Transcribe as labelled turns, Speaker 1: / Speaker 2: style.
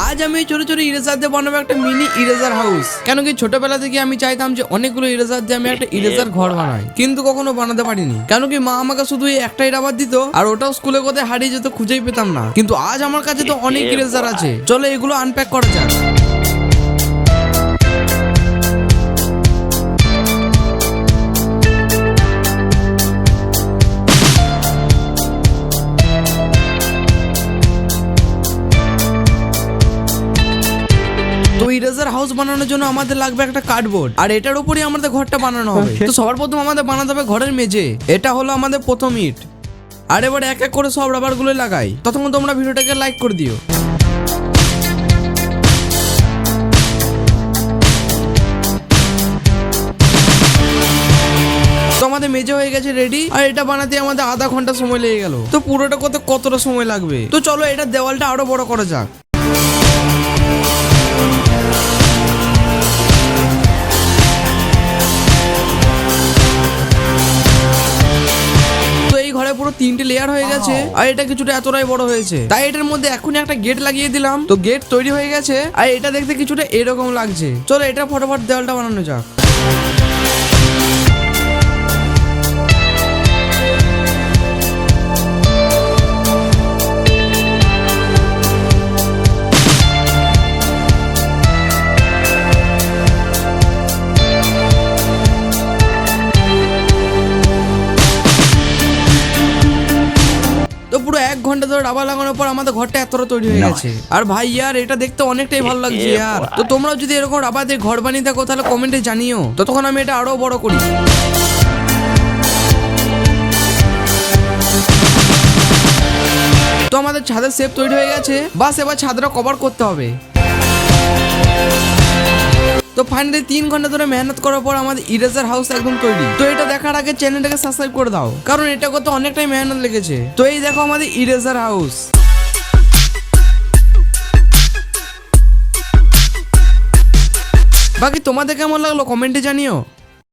Speaker 1: আজ আমি ছোট ছোট ইরেজার দিয়ে বানাবো একটা মিনি ইরেজার হাউস। কেন কি ছোটবেলা থেকে আমি চাইতাম যে অনেকগুলো ইরেজার দিয়ে আমি একটা ইরেজার ঘর বানাই, কিন্তু কখনো বানাতে পারিনি। কেন কি মা আমাকে শুধু একটাই রাবার দিত, আর ওটাও স্কুলে কোথায় হারিয়ে যেত, খুঁজেই পেতাম না। কিন্তু আজ আমার কাছে তো অনেক ইরেজার আছে, চলো এগুলো আনপ্যাক করা যাক। তো ইরেজার হাউস বানানোর জন্য আমাদের লাগবে একটা কার্ডবোর্ড, আর এটার উপরই আমাদের ঘরটা বানানো হবে। তো সবার প্রথম আমাদের বানাতে হবে ঘরের মেঝে। এটা হলো আমাদের প্রথম ইট। আর এবার এক এক করে সব রাবার গুলো লাগাই। ততক্ষণ তোমরা ভিডিওটাকে লাইক করে দিও। তো আমাদের মেঝে হয়ে গেছে রেডি, আর এটা বানাতে আমাদের আধা ঘন্টা সময় লেগে গেল। তো পুরোটা করতে কতটা সময় লাগবে? তো চলো এটা দেওয়ালটা আরো বড় করা যাক। ঘরে পুরো 3টে লেয়ার হয়ে গেছে, আর এটা কিছুটা এতটাই বড় হয়েছে, তাই এটার মধ্যে এখনই একটা গেট লাগিয়ে দিলাম। তো গেট তৈরি হয়ে গেছে, আর এটা দেখতে কিছুটা এরকম লাগছে। চলো এটা ফটাফট দেওয়ালটা বানানো যাক। তো পুরো 1 ঘন্টা ধরে রাবার লাগানোর পর আমাদের ঘরটা এতটা তৈরি হয়ে গেছে। আর ভাই ইয়ার এটা দেখতে অনেকটাই ভালো লাগছে ইয়ার। তো তোমরাও যদি এরকম রাবার দিয়ে ঘর বানিয়ে থাকো তাহলে কমেন্টে জানিও, ততক্ষণ আমি এটা আরো বড় করি। তো আমাদের ছাদের শেপ তৈরি হয়ে গেছে, বাস এবার ছাদটা কভার করতে হবে। তো ফাইনালি 3 ঘন্টা ধরে মেহনত করার পর আমাদের ইরেজার হাউস একদম তৈরি। তো এটা দেখার আগে চ্যানেলটাকে সাবস্ক্রাইব করে দাও, কারণ এটা করতে অনেকটাই মেহনত লেগেছে। তো এই দেখো আমাদের ইরেজার হাউস। বাকি তোমাদের কেমন লাগলো কমেন্টে জানিও।